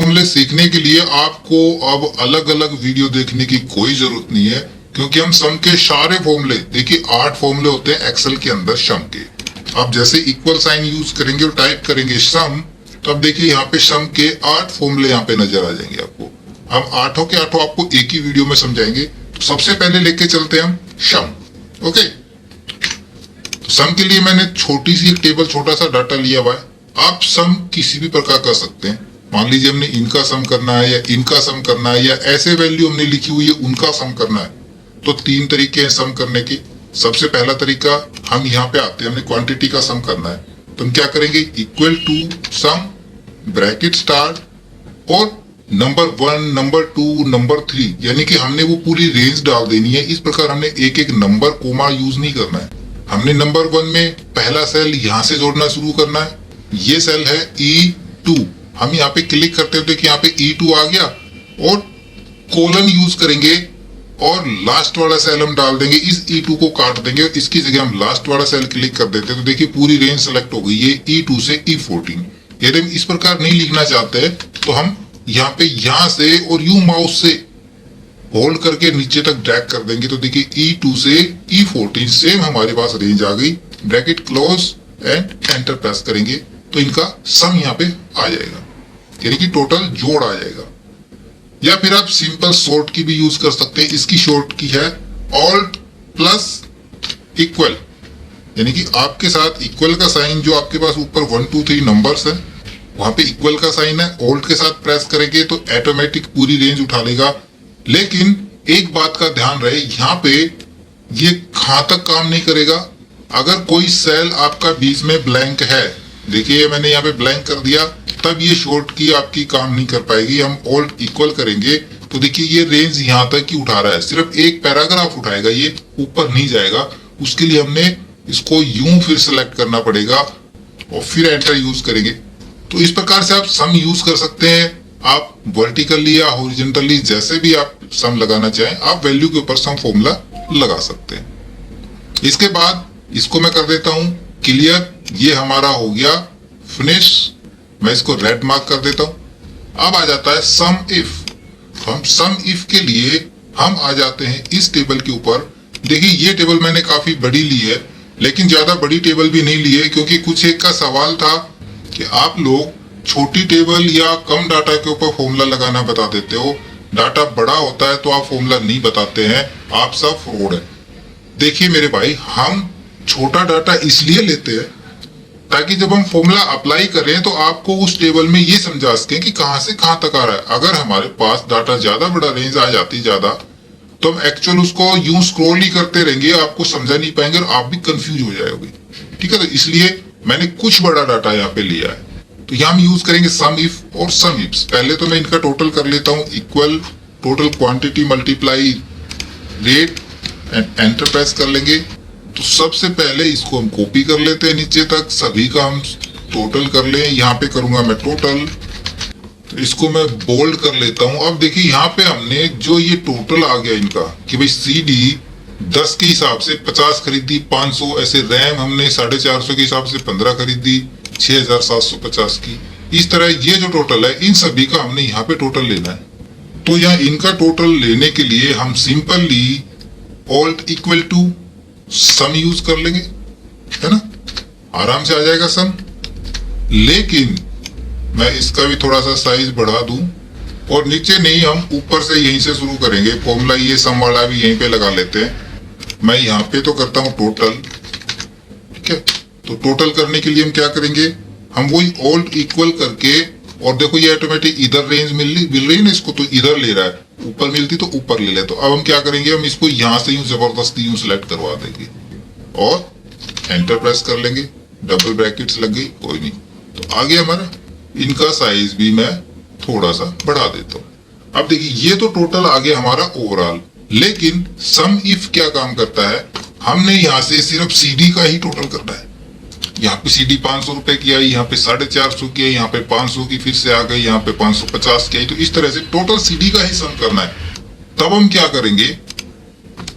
फॉर्मूले सीखने के लिए आपको अब अलग अलग वीडियो देखने की कोई जरूरत नहीं है, क्योंकि हम सम के सारे फॉर्मूले, देखिए 8 फॉर्मूले होते हैं एक्सेल के अंदर सम के। आप जैसे इक्वल साइन यूज करेंगे और टाइप करेंगे सम, तो अब देखिए यहाँ पे सम के 8 फॉर्मूले यहाँ पे नजर आ जाएंगे आपको। हम 8 के 8 आपको एक ही वीडियो में समझाएंगे। तो सबसे पहले लेके चलते हैं हम सम। ओके, तो सम के लिए मैंने छोटी सी एक टेबल, छोटा सा डाटा लिया हुआ है। आप सम किसी भी प्रकार कर सकते हैं। मान लीजिए हमने इनका सम करना है या इनका सम करना है या ऐसे वैल्यू हमने लिखी हुई है उनका सम करना है, तो 3 तरीके हैं सम करने के। सबसे पहला तरीका, हम यहाँ पे आते हैं, हमने क्वांटिटी का सम करना है, तो हम क्या करेंगे, equal to sum bracket start और नंबर 1, नंबर 2, नंबर 3, यानी कि हमने वो पूरी रेंज डाल देनी है। इस प्रकार हमने एक एक नंबर कोमा यूज नहीं करना है। हमने नंबर 1 में पहला सेल यहाँ से जोड़ना शुरू करना है। ये सेल है E2, हम यहाँ पे क्लिक करते हैं, देखिए यहाँ पे E2 आ गया और कोलन यूज करेंगे और लास्ट वाला सेल हम डाल देंगे। इस E2 को काट देंगे और इसकी जगह हम लास्ट वाला सेल क्लिक कर देते हैं, तो देखिए पूरी रेंज सेलेक्ट हो गई। ये E2 से E14। यदि हम इस प्रकार नहीं लिखना चाहते हैं तो हम यहाँ पे यहाँ से और यू माउस से होल्ड करके नीचे तक ड्रैग कर देंगे, तो देखिए E2 से E14 सेम हमारे पास रेंज आ गई। Bracket close and enter press करेंगे तो इनका सम यहाँ पे आ जाएगा, यानी कि टोटल जोड़ आ जाएगा। या फिर आप सिंपल शॉर्ट की भी यूज कर सकते हैं। इसकी शॉर्ट की है ऑल्ट प्लस इक्वल, यानी कि आपके साथ इक्वल का साइन जो आपके पास ऊपर 1, 2, 3 नंबर्स है वहां पे इक्वल का साइन है, ऑल्ट के साथ प्रेस करेंगे तो ऑटोमेटिक पूरी रेंज उठा लेगा। लेकिन एक बात का ध्यान रहे, यहाँ पे ये कहां तक काम नहीं करेगा। अगर कोई सेल आपका बीच में ब्लैंक है, देखिए मैंने यहाँ पे ब्लैंक कर दिया, तब ये शॉर्ट की आपकी काम नहीं कर पाएगी। हम ऑल्ट इक्वल करेंगे तो देखिए ये रेंज यहाँ तक ही उठा रहा है, सिर्फ एक पैराग्राफ उठाएगा, ये ऊपर नहीं जाएगा। उसके लिए हमने इसको यूं फिर सेलेक्ट करना पड़ेगा और फिर एंटर यूज करेंगे। तो इस प्रकार से आप सम यूज कर सकते हैं। आप वर्टिकली या हॉरिजॉन्टली जैसे भी आप सम लगाना चाहें, आप वैल्यू के ऊपर सम फॉर्मूला लगा सकते हैं। इसके बाद इसको मैं कर देता हूं क्लियर। ये हमारा हो गया फिनिश। मैं इसको रेड मार्क कर देता हूं। अब आ जाता है सम इफ। तो हम सम इफ के लिए हम आ जाते हैं इस टेबल के ऊपर। देखिए ये टेबल मैंने काफी बड़ी ली है, लेकिन ज्यादा बड़ी टेबल भी नहीं ली है, क्योंकि कुछ एक का सवाल था कि आप लोग छोटी टेबल या कम डाटा के ऊपर फॉर्मूला लगाना बता देते हो, डाटा बड़ा होता है तो आप फॉर्मूला नहीं बताते हैं, आप सब फ्रॉड है। देखिए मेरे भाई, हम छोटा डाटा इसलिए लेते हैं ताकि जब हम फॉर्मूला अप्लाई करें तो आपको उस टेबल में ये समझा सकें कि कहां से कहां तक आ रहा है। अगर हमारे पास डाटा ज्यादा बड़ा, रेंज आ जाती ज्यादा, तो हम एक्चुअल उसको यूं स्क्रॉल ही करते रहेंगे, आपको समझा नहीं पाएंगे और आप भी कंफ्यूज हो जाओगे। ठीक है, तो इसलिए मैंने कुछ बड़ा डाटा यहाँ पे लिया है। तो यहाँ हम यूज करेंगे सम इफ और सम इफ्स। पहले तो मैं इनका टोटल कर लेता हूँ, equal total quantity multiply rate and enter press कर लेंगे। तो सबसे पहले इसको हम कॉपी कर लेते हैं नीचे तक, सभी का हम टोटल कर लें। यहाँ पे करूंगा मैं टोटल, तो इसको मैं बोल्ड कर लेता हूं। अब देखिए यहाँ पे हमने जो ये टोटल आ गया इनका कि भाई CD 10 के हिसाब से 50 खरीदी, 500 ऐसे, रैम हमने 450 के हिसाब से 15 खरीदी, 6750 की। इस तरह ये जो टोटल है इन सभी का हमने यहाँ पे टोटल लेना है। तो यहाँ इनका टोटल लेने के लिए हम simply alt equal to sum use कर लेंगे, है ना, आराम से आ जाएगा सम। लेकिन मैं इसका भी थोड़ा सा साइज बढ़ा दूं और नीचे नहीं, हम ऊपर से यहीं से शुरू करेंगे फॉर्मूला। ये सम वाला भी यहीं पे लगा लेते हैं। मैं यहाँ पे तो करता हूँ टोटल, ठीक है। तो टोटल करने के लिए हम क्या करेंगे, हम वही ऑल्ट इक्वल करके, और देखो ये ऑटोमेटिक इधर रेंज मिल रही है ना इसको, तो इधर ले रहा है, ऊपर मिलती तो ऊपर ले ले। तो अब हम क्या करेंगे, हम इसको यहां से यूं जबरदस्ती यूं सिलेक्ट करवा देंगे और एंटर प्रेस कर लेंगे। डबल ब्रैकेट्स लग गई, कोई नहीं, तो आगे हमारा इनका साइज भी मैं थोड़ा सा बढ़ा देता हूं। अब देखिए ये तो टोटल आ गया हमारा ओवरऑल। लेकिन सम इफ क्या काम करता है, हमने यहाँ से सिर्फ CD का ही टोटल करना है। यहाँ पे CD 500 रुपए की आई, यहाँ पे 450 की आई, यहाँ पे 500 की फिर से आ गई, यहाँ पे 550 की आई। तो इस तरह से टोटल CD का ही सम करना है। तब हम क्या करेंगे,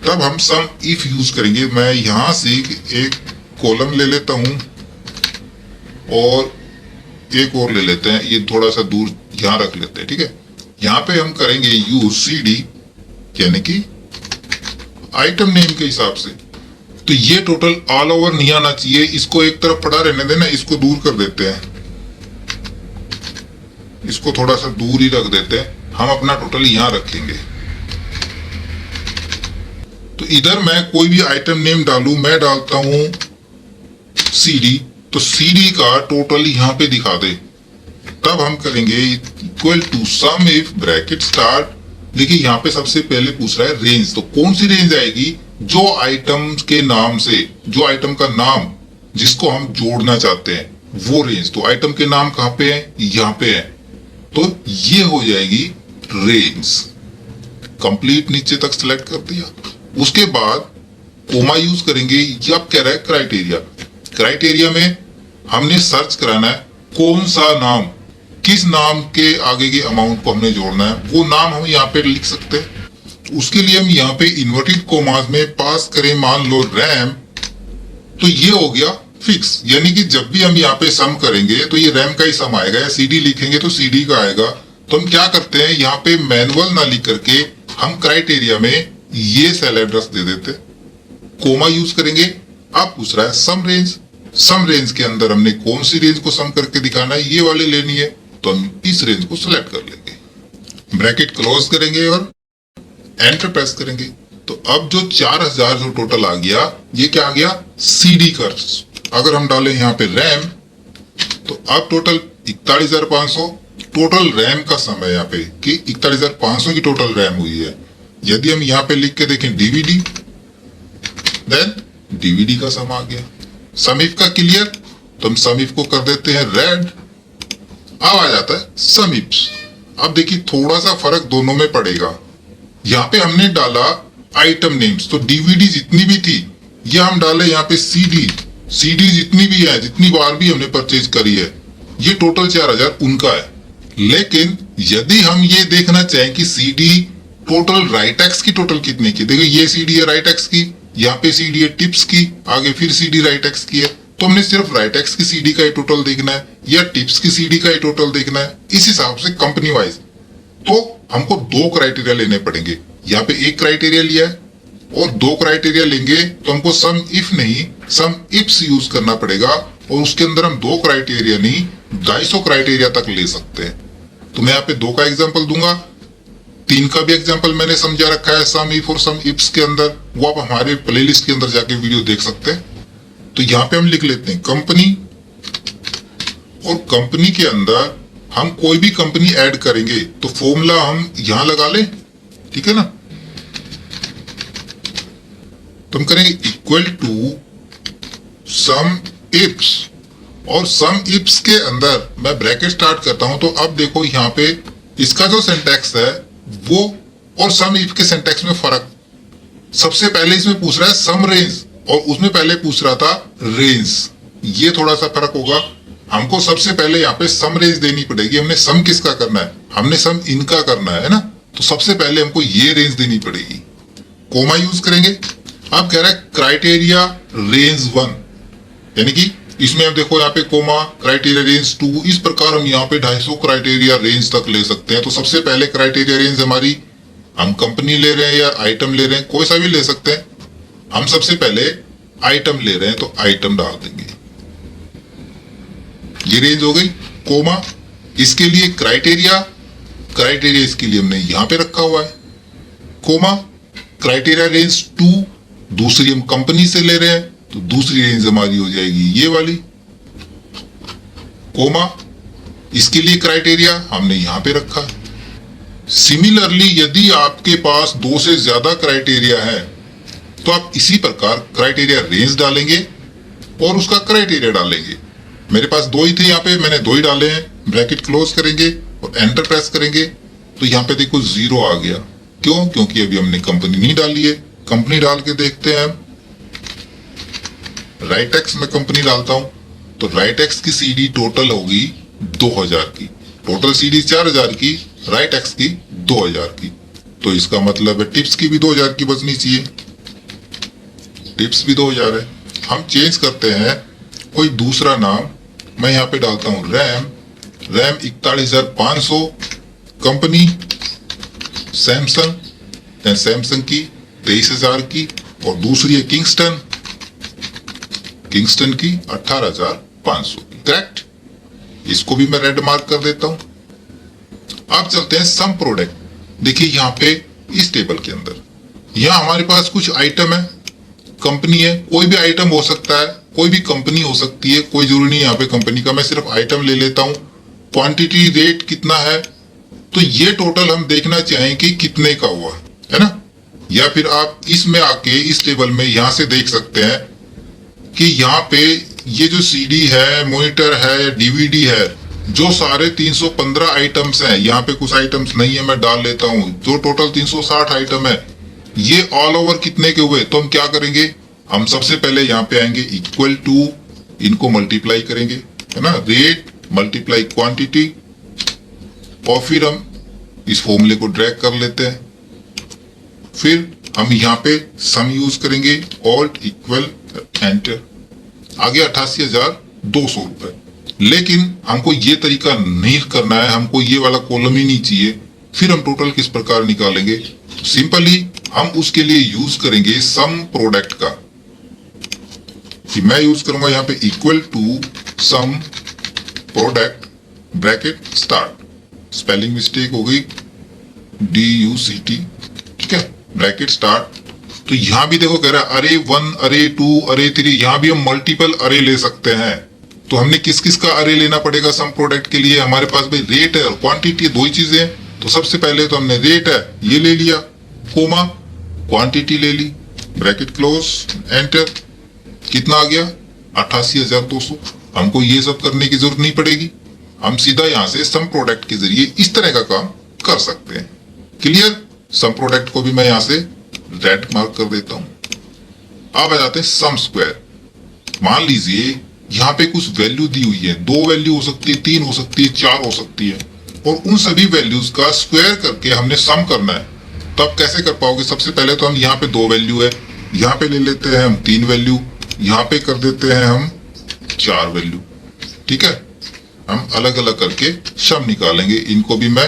तब हम सम इफ यूज करेंगे। मैं यहां से एक कॉलम ले लेता हूं और एक और ले लेते हैं, ये थोड़ा सा दूर यहां रख लेते हैं, ठीक है। यहां पे हम करेंगे यूज CD, यानी कि आइटम नेम के हिसाब से। तो ये टोटल ऑल ओवर नहीं आना चाहिए, इसको एक तरफ पड़ा रहने देना, इसको दूर कर देते हैं, इसको थोड़ा सा दूर ही रख देते हैं। हम अपना टोटल यहां रखेंगे। तो इधर मैं कोई भी आइटम नेम डालूं, मैं डालता हूं CD, तो CD का टोटल यहां पे दिखा दे। तब हम करेंगे equal to sum if bracket start. देखिए यहां पे सबसे पहले पूछ रहा है रेंज, तो कौन सी रेंज आएगी? जो आइटम के नाम से, जो आइटम का नाम जिसको हम जोड़ना चाहते हैं वो रेंज। तो आइटम के नाम कहां पे है? यहां पे है, तो ये हो जाएगी रेंज। कंप्लीट नीचे तक सिलेक्ट कर दिया। उसके बाद कोमा यूज करेंगे। अब कह रहा है क्राइटेरिया। क्राइटेरिया में हमने सर्च कराना है कौन सा नाम, किस नाम के आगे के अमाउंट को हमने जोड़ना है, वो नाम हम यहाँ पे लिख सकते हैं। उसके लिए हम यहाँ पे इन्वर्टेड कोमास में पास करें, मान लो रैम, तो ये हो गया फिक्स, यानी कि जब भी हम यहाँ पे सम करेंगे तो ये रैम का ही सम आएगा, या CD लिखेंगे तो CD का आएगा। तो हम क्या करते हैं, यहाँ पे मैनुअल ना लिख करके हम क्राइटेरिया में ये सेल एड्रेस दे देते, कोमा यूज करेंगे। अब पूछ रहा है सम रेंज। सम रेंज के अंदर हमने कौन सी रेंज को सम करके दिखाना है, ये वाली लेनी है, तो हम इस रेंज को सिलेक्ट कर लेंगे, ब्रैकेट क्लोज करेंगे और एंटर प्रेस करेंगे। तो अब जो 4000 जो टोटल आ गया, ये क्या आ गया? CD का। अगर हम डालें यहाँ पे रैम, तो अब टोटल 41,500 टोटल रैम का सम है यहाँ पे, कि 41,500 की टोटल रैम हुई है। यदि हम यहाँ पे लिख के देखें DVD, देन DVD का सम आ गया। सम इफ का क्लियर, तो हम सम इफ को कर देते हैं रेड, अब आ जाता है सम इफ। अब देखिए थोड़ा सा फर्क दोनों में पड़ेगा। यहाँ पे हमने डाला आइटम नेम्स, तो DVD जितनी भी थी ये हम डाले यहाँ पे CD जितनी भी है, जितनी बार भी हमने परचेज करी है, ये टोटल 4000 उनका है। लेकिन यदि हम ये देखना चाहें कि CD टोटल राइट एक्स की टोटल कितने की, देखो ये CD है राइट एक्स की, यहाँ पे CD है टिप्स की, आगे फिर CD राइट एक्स की है, तो हमने सिर्फ राइट एक्स की CD का ही टोटल देखना है या टिप्स की CD का ही टोटल देखना है, इस हिसाब से कंपनी वाइज। तो हमको 2 क्राइटेरिया लेने पड़ेंगे। यहाँ पे एक क्राइटेरिया लिया है और 2 क्राइटेरिया लेंगे, तो हमको सम इफ नहीं सम इफ्स यूज करना पड़ेगा, और उसके अंदर हम 2 क्राइटेरिया नहीं 250 क्राइटेरिया तक ले सकते हैं। तो मैं यहाँ पे 2 का एग्जाम्पल दूंगा, 3 का भी एग्जाम्पल मैंने समझा रखा है सम इफ और सम इफ्स के अंदर, वो आप हमारे प्लेलिस्ट के अंदर जाके वीडियो देख सकते हैं। तो यहाँ पे हम लिख लेते हैं कंपनी, और कंपनी के अंदर हम कोई भी कंपनी ऐड करेंगे तो फॉर्मूला हम यहां लगा लें, ठीक है ना। तो हम करेंगे इक्वल टू सम इफ्स, और सम इफ्स के अंदर मैं ब्रैकेट स्टार्ट करता हूं। तो अब देखो यहाँ पे इसका जो सिंटैक्स है वो और सम इफ के सिंटैक्स में फर्क। सबसे पहले इसमें पूछ रहा है सम रेंज, और उसमें पहले पूछ रहा था रेंज, ये थोड़ा सा फर्क होगा। हमको सबसे पहले यहाँ पे सम रेंज देनी पड़ेगी। हमने सम किसका करना है, हमने सम इनका करना है ना, तो सबसे पहले हमको ये रेंज देनी पड़ेगी। कोमा यूज करेंगे। अब कह रहा है क्राइटेरिया रेंज 1, यानी कि इसमें अब देखो यहाँ पे कोमा क्राइटेरिया रेंज 2, इस प्रकार हम यहाँ पे 250 क्राइटेरिया रेंज तक ले सकते हैं। तो सबसे पहले क्राइटेरिया रेंज हमारी, हम कंपनी ले रहे हैं या आइटम ले रहे हैं, कोई सा भी ले सकते हैं। हम सबसे पहले आइटम ले रहे हैं तो आइटम डाल देंगे, ये रेंज हो गई। कोमा इसके लिए क्राइटेरिया इसके लिए हमने यहां पे रखा हुआ है। कोमा क्राइटेरिया रेंज 2, दूसरी हम कंपनी से ले रहे हैं तो दूसरी रेंज हमारी हो जाएगी ये वाली। कोमा इसके लिए क्राइटेरिया हमने यहां पे रखा है। सिमिलरली यदि आपके पास 2 से ज्यादा क्राइटेरिया है तो आप इसी प्रकार क्राइटेरिया रेंज डालेंगे और उसका क्राइटेरिया डालेंगे। मेरे पास 2 ही थे, यहाँ पे मैंने 2 ही डाले हैं। ब्रैकेट क्लोज करेंगे और एंटर प्रेस करेंगे, तो यहाँ पे देखो 0 आ गया। क्यों? क्योंकि अभी हमने कंपनी नहीं डाली है। कंपनी डाल के देखते हैं। राइट एक्स में कंपनी डालता हूं तो राइट एक्स की CD टोटल होगी 2000 की, टोटल CD 4000 की, राइट एक्स की 2000 की। तो इसका मतलब है टिप्स की भी 2000 की बचनी चाहिए, टिप्स भी 2000 है। हम चेंज करते हैं कोई दूसरा नाम, मैं यहाँ पे डालता हूं RAM, RAM 41,500, company Samsung, Samsung की 23,000 की, और दूसरी है किंगस्टन की 18,500 की। करेक्ट, इसको भी मैं रेड मार्क कर देता हूं। अब चलते हैं सम प्रोडक्ट। देखिए यहां पे इस टेबल के अंदर यहां हमारे पास कुछ आइटम है, कंपनी है, कोई भी आइटम हो सकता है, कोई भी कंपनी हो सकती है, कोई जरूरी नहीं यहाँ पे कंपनी का, मैं सिर्फ आइटम ले लेता हूं। क्वांटिटी रेट कितना है, तो ये टोटल हम देखना चाहें कि कितने का हुआ है ना। या फिर आप इसमें आके इस टेबल में यहां से देख सकते हैं कि यहाँ पे ये जो सीडी है, मॉनिटर है, डीवीडी है, जो सारे 315 आइटम्स हैं, यहाँ पे कुछ आइटम्स नहीं है, मैं डाल लेता हूँ, जो टोटल 360 आइटम है, ये ऑल ओवर कितने के हुए। तो हम क्या करेंगे, हम सबसे पहले यहाँ पे आएंगे इक्वल टू, इनको मल्टीप्लाई करेंगे, है ना, रेट मल्टीप्लाई क्वांटिटी, और फिर हम इस फॉर्मूले को ड्रैग कर लेते हैं। फिर हम यहाँ पे सम यूज करेंगे, ऑल्ट इक्वल एंटर, आ गया 88,200 रुपए। लेकिन हमको ये तरीका नहीं करना है, हमको ये वाला कॉलम ही नहीं चाहिए। फिर हम टोटल किस प्रकार निकालेंगे, सिंपली हम उसके लिए यूज करेंगे सम प्रोडक्ट का, कि मैं यूज करूंगा यहाँ पे equal to sum product bracket start, spelling mistake हो गई, DUCT, ठीक है, ब्रैकेट स्टार्ट। तो यहां भी देखो कह रहा है अरे 1, अरे 2, अरे 3, यहां भी हम मल्टीपल अरे ले सकते हैं। तो हमने किस किस का अरे लेना पड़ेगा सम प्रोडक्ट के लिए, हमारे पास भाई रेट है और क्वांटिटी, दो ही चीजें हैं। तो सबसे पहले तो हमने रेट है ये ले लिया, कोमा क्वांटिटी ले ली, ब्रैकेट क्लोज, एंटर, कितना आ गया 88,200। हमको ये सब करने की जरूरत नहीं पड़ेगी, हम सीधा यहां से सम प्रोडक्ट के जरिए इस तरह का काम कर सकते हैं। क्लियर, सम प्रोडक्ट को भी मैं यहां से रेड मार्क कर देता हूं। अब आ जाते हैं सम स्क्वायर। मान लीजिए यहाँ पे कुछ वैल्यू दी हुई है, 2 वैल्यू हो सकती है, 3 हो सकती है, 4 हो सकती है, और उन सभी वैल्यूज का स्क्वायर करके हमने सम करना है। तब कैसे कर पाओगे, सबसे पहले तो हम यहाँ पे 2 वैल्यू है, यहाँ पे ले लेते हैं हम 3 वैल्यू, यहाँ पे कर देते हैं हम 4 वैल्यू, ठीक है। हम अलग अलग करके सम निकालेंगे। इनको भी मैं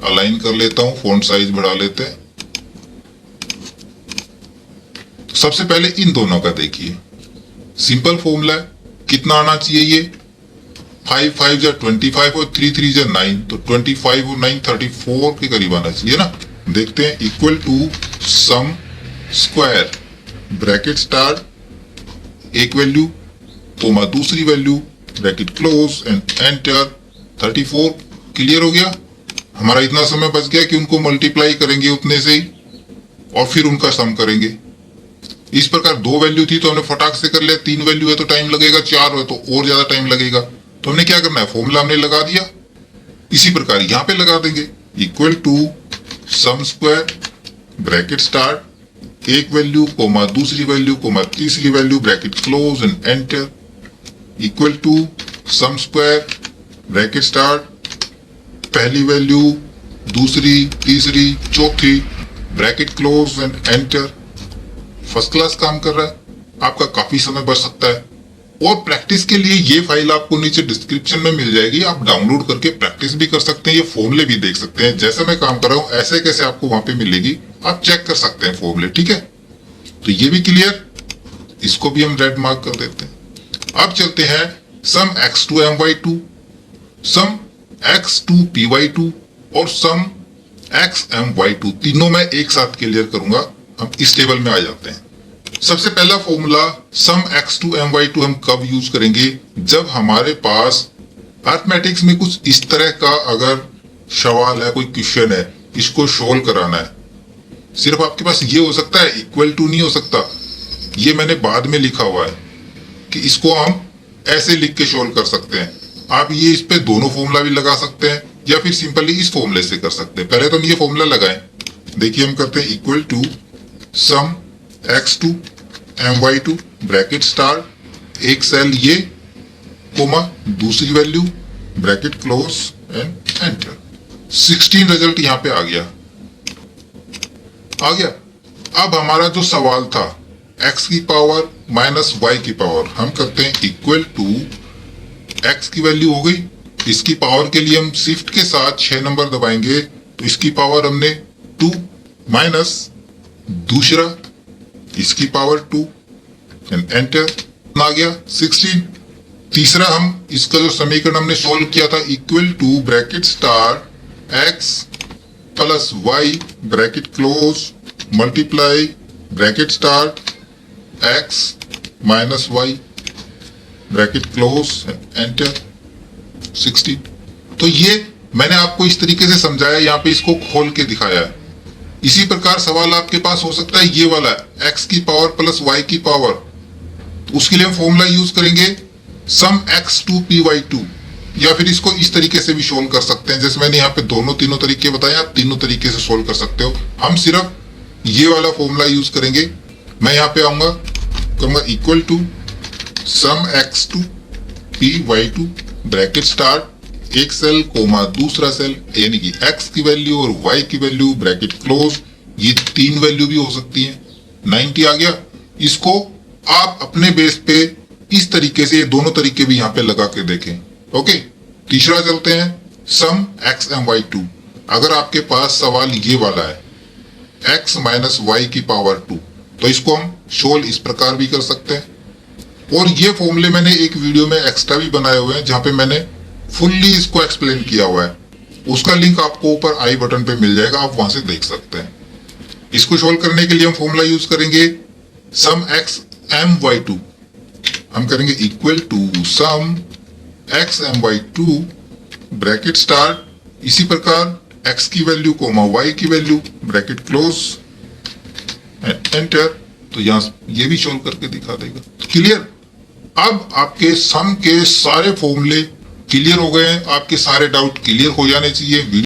अलाइन कर लेता हूं, फॉन्ट साइज बढ़ा लेते हैं। तो सबसे पहले इन दोनों का देखिए, सिंपल फॉर्मूला है, कितना आना चाहिए ये 5 5 जा 25 और 3 3 जा 9, तो 25 और 9 34 के करीब आना चाहिए ना। देखते हैं, equal to sum square bracket start, एक वैल्यू कोमा दूसरी value, bracket close and enter, 34। Clear हो गया, हमारा इतना समय बच गया कि उनको मल्टीप्लाई करेंगे उतने से ही, और फिर उनका सम करेंगे। इस प्रकार 2 वैल्यू थी तो हमने फटाक से कर लिया, 3 वैल्यू है तो टाइम लगेगा, 4 है तो और ज्यादा टाइम लगेगा। तो हमने क्या करना है, फॉर्मूला हमने लगा दिया, इसी प्रकार यहां पे लगा देंगे, equal to sum square bracket start, एक वैल्यू कोमा दूसरी वैल्यू कोमा तीसरी value, bracket close and enter, equal to sum square bracket start, पहली वैल्यू दूसरी तीसरी चौथी, bracket close and enter. First class काम कर रहा है, आपका काफी समय बच सकता है। और प्रैक्टिस के लिए ये फाइल आपको नीचे डिस्क्रिप्शन में मिल जाएगी, आप डाउनलोड करके प्रैक्टिस भी कर सकते हैं, ये फॉर्मूले भी देख सकते हैं। जैसे मैं काम कर रहा हूं ऐसे कैसे आपको वहां पे मिलेगी, आप चेक कर सकते हैं फॉर्मूले, ठीक है। तो ये भी क्लियर, इसको भी हम रेड मार्क कर देते हैं। अब चलते हैं सम x2 my2, सम x2 py2 और सम x my2, तीनों मैं एक साथ क्लियर करूंगा। हम इस टेबल में आ जाते हैं। सबसे पहला फॉर्मूला सम x2 my2 हम कब यूज करेंगे, जब हमारे पास अर्थमेटिक्स में कुछ इस तरह का अगर सवाल है, कोई क्वेश्चन है, इसको सोल्व कराना है। सिर्फ आपके पास ये हो सकता है, इक्वल टू नहीं हो सकता, ये मैंने बाद में लिखा हुआ है कि इसको हम ऐसे लिख के सोल्व कर सकते हैं। आप ये इस पे दोनों फॉर्मूला भी लगा सकते हैं या फिर सिंपली इस फॉर्मूले से कर सकते हैं। पहले तो हम ये फॉर्मूला लगाएं, देखिए हम करते हैं equal to sum x2 my2 bracket star, एक सेल ये कोमा दूसरी value, bracket close and enter. 16 result यहां पे आ गया। अब हमारा जो सवाल था x की पावर माइनस y की पावर, हम करते हैं इक्वल टू x की वैल्यू हो गई इसकी पावर के लिए हम शिफ्ट के साथ 6 नंबर दबाएंगे तो इसकी पावर हमने 2 माइनस दूसरा इसकी पावर 2 एंड एंटर आ गया 16। तीसरा हम इसका जो समीकरण हमने सोल्व किया था equal to bracket start x plus y bracket close multiply bracket start x minus y bracket close enter 16। तो ये मैंने आपको इस तरीके से समझाया, यहाँ पे इसको खोल के दिखाया है। इसी प्रकार सवाल आपके पास हो सकता है ये वाला x की पावर प्लस y की पावर, उसके लिए हम फॉर्मूला यूज करेंगे सम x2 py2, या फिर इसको इस तरीके से भी सोल्व कर सकते हैं। जैसे मैंने यहाँ पे तीनों तरीके बताए, आप तीनों तरीके से सोल्व कर सकते हो। हम सिर्फ ये वाला फॉर्मूला यूज करेंगे। मैं यहाँ पे आऊंगा, करूंगा equal to sum x2 py2 bracket start एक सेल कोमा दूसरा सेल, यानी कि x की वैल्यू और y की वैल्यू ब्रैकेट क्लोज, ये 3 वैल्यू भी हो सकती है। 90 आ गया। इसको आप अपने बेस पे इस तरीके से, ये दोनों तरीके भी यहाँ पे लगा के देखें। ओके, तीसरा चलते हैं सम x एम y2। अगर आपके पास सवाल ये वाला है x माइनस y की पावर 2, तो इसको हम सोल्व इस प्रकार भी कर सकते हैं। और ये फॉर्मूले मैंने एक वीडियो में एक्स्ट्रा भी बनाए हुए हैं जहां पे मैंने फुल्ली इसको एक्सप्लेन किया हुआ है। उसका लिंक आपको ऊपर आई बटन पे मिल जाएगा, आप वहां से देख सकते हैं। इसको सोल्व करने के लिए हम फॉर्मूला यूज करेंगे सम x m y2, हम करेंगे equal to sum x m y2 bracket start, इसी प्रकार x की वैल्यू कोमा y की वैल्यू ब्रैकेट क्लोज एंटर। तो यहां ये भी सोल्व करके दिखा देगा। क्लियर? अब आपके सम के सारे फॉर्मूले क्लियर हो गए हैं, आपके सारे डाउट क्लियर हो जाने चाहिए।